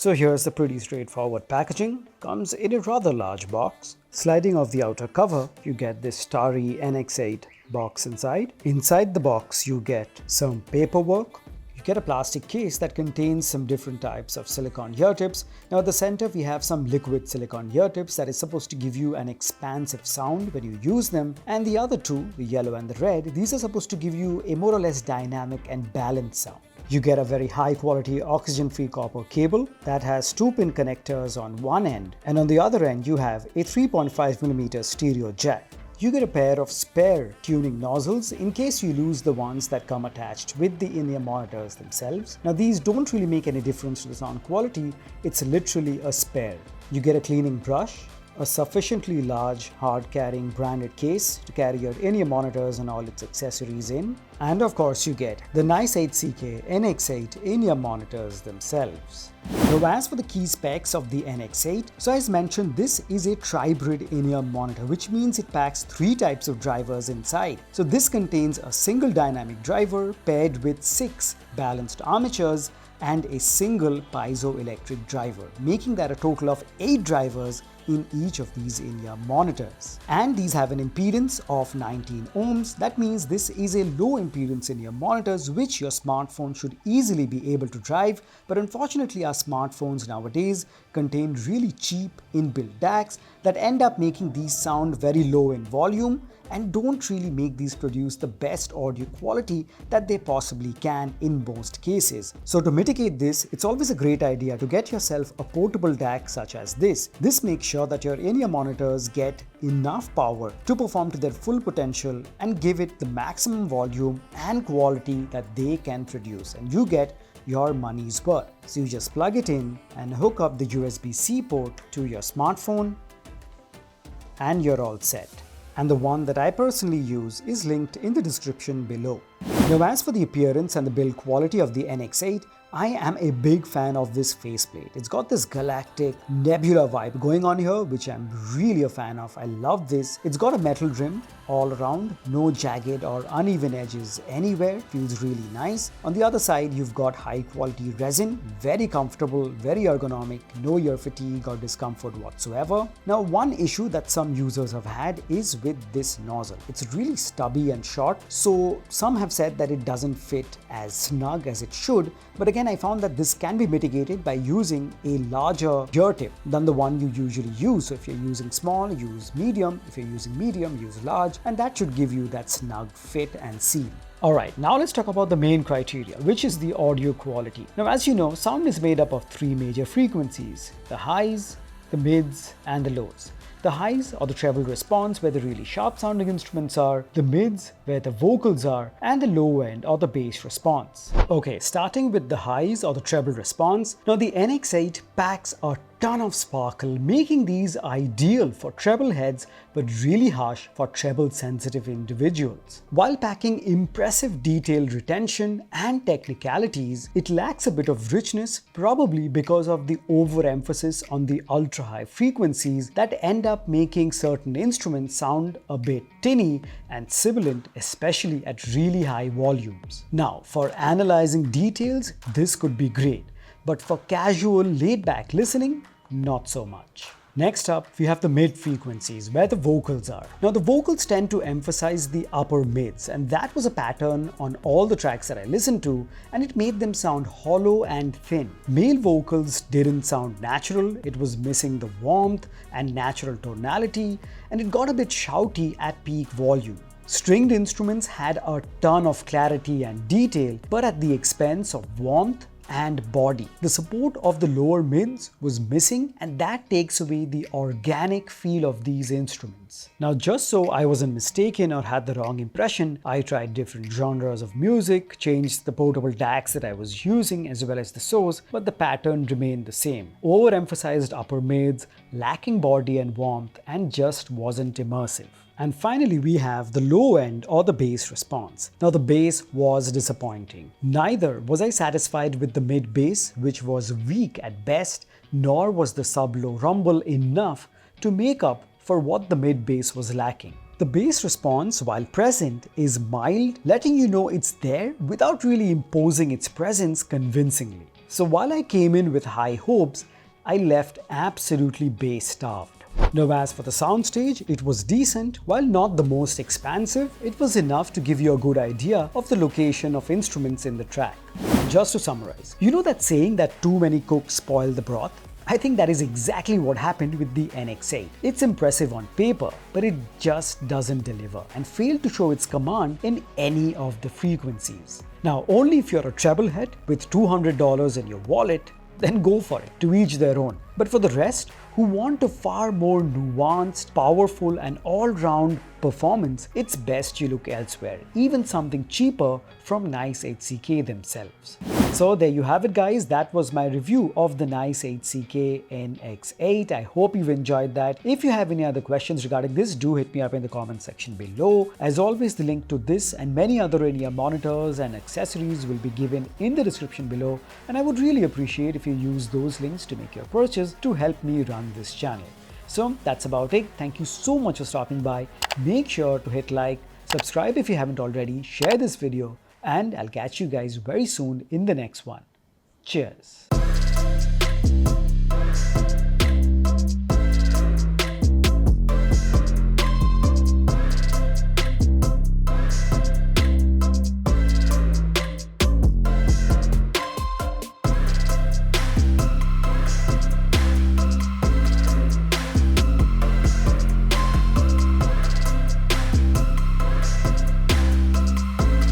So here's the pretty straightforward packaging. Comes in a rather large box. Sliding off the outer cover, you get this starry NX8 box inside. Inside the box, you get some paperwork. You get a plastic case that contains some different types of silicone ear tips. Now at the center, we have some liquid silicone ear tips that is supposed to give you an expansive sound when you use them. And the other two, the yellow and the red, these are supposed to give you a more or less dynamic and balanced sound. You get a very high quality oxygen-free copper cable that has 2-pin connectors on one end, and on the other end you have a 3.5mm stereo jack. You get a pair of spare tuning nozzles in case you lose the ones that come attached with the in-ear monitors themselves. Now these don't really make any difference to the sound quality, it's literally a spare. You get a cleaning brush, a sufficiently large hard-carrying branded case to carry your in-ear monitors and all its accessories in, and of course you get the NICEHCK NX8 in-ear monitors themselves. Now as for the key specs of the NX8, so as mentioned, this is a Tribrid in-ear monitor, which means it packs 3 types of drivers inside. So this contains a single dynamic driver paired with 6 balanced armatures and a single piezoelectric driver, making that a total of 8 drivers in each of these in-ear monitors. And these have an impedance of 19 ohms. That means this is a low impedance in-ear monitors which your smartphone should easily be able to drive, but unfortunately our smartphones nowadays contain really cheap inbuilt DACs that end up making these sound very low in volume and don't really make these produce the best audio quality that they possibly can in most cases. So to mitigate this, it's always a great idea to get yourself a portable DAC such as this. This makes sure that your in-ear monitors get enough power to perform to their full potential and give it the maximum volume and quality that they can produce, and you get your money's worth. So you just plug it in and hook up the USB-C port to your smartphone and you're all set. And the one that I personally use is linked in the description below. Now as for the appearance and the build quality of the NX8, I am a big fan of this faceplate. It's got this galactic nebula vibe going on here, which I'm really a fan of. I love this. It's got a metal rim all around, no jagged or uneven edges anywhere, feels really nice. On the other side, you've got high quality resin, very comfortable, very ergonomic, no ear fatigue or discomfort whatsoever. Now one issue that some users have had is with this nozzle. It's really stubby and short, so some have said that it doesn't fit as snug as it should, but again I found that this can be mitigated by using a larger ear tip than the one you usually use. So if you're using small, use medium. If you're using medium, use large, and that should give you that snug fit and seal. Alright, now let's talk about the main criteria, which is the audio quality. Now as you know, sound is made up of 3 major frequencies: the highs, the mids, and the lows. The highs or the treble response, where the really sharp sounding instruments are, the mids where the vocals are, and the low end or the bass response. Okay, starting with the highs or the treble response. Now the NX8 packs a ton of sparkle, making these ideal for treble heads but really harsh for treble sensitive individuals. While packing impressive detail retention and technicalities, it lacks a bit of richness, probably because of the overemphasis on the ultra high frequencies that end up making certain instruments sound a bit tinny and sibilant, especially at really high volumes. Now, for analyzing details, this could be great, but for casual, laid-back listening, not so much. Next up, we have the mid frequencies, where the vocals are. Now the vocals tend to emphasize the upper mids, and that was a pattern on all the tracks that I listened to, and it made them sound hollow and thin. Male vocals didn't sound natural, it was missing the warmth and natural tonality, and it got a bit shouty at peak volume. Stringed instruments had a ton of clarity and detail, but at the expense of warmth and body. The support of the lower mids was missing, and that takes away the organic feel of these instruments. Now, just so I wasn't mistaken or had the wrong impression, I tried different genres of music, changed the portable DACs that I was using as well as the source, but the pattern remained the same. Overemphasized upper mids, lacking body and warmth, and just wasn't immersive. And finally, we have the low end or the bass response. Now the bass was disappointing. Neither was I satisfied with the mid bass, which was weak at best, nor was the sub-low rumble enough to make up for what the mid bass was lacking. The bass response, while present, is mild, letting you know it's there without really imposing its presence convincingly. So while I came in with high hopes, I left absolutely bass-starved. Now as for the soundstage, it was decent. While not the most expansive, it was enough to give you a good idea of the location of instruments in the track. Just to summarize, you know that saying that too many cooks spoil the broth? I think that is exactly what happened with the NX8. It's impressive on paper, but it just doesn't deliver and failed to show its command in any of the frequencies. Now, only if you're a treble head with $200 in your wallet, then go for it, to each their own. But for the rest, who want a far more nuanced, powerful and all-round performance, it's best you look elsewhere, even something cheaper from NICEHCK themselves. So there you have it guys, that was my review of the NICEHCK NX8. I hope you've enjoyed that. If you have any other questions regarding this, do hit me up in the comment section below. As always, the link to this and many other IEM monitors and accessories will be given in the description below, and I would really appreciate if you use those links to make your purchase to help me run this channel. So that's about it. Thank you so much for stopping by. Make sure to hit like, subscribe if you haven't already, share this video, and I'll catch you guys very soon in the next one. Cheers.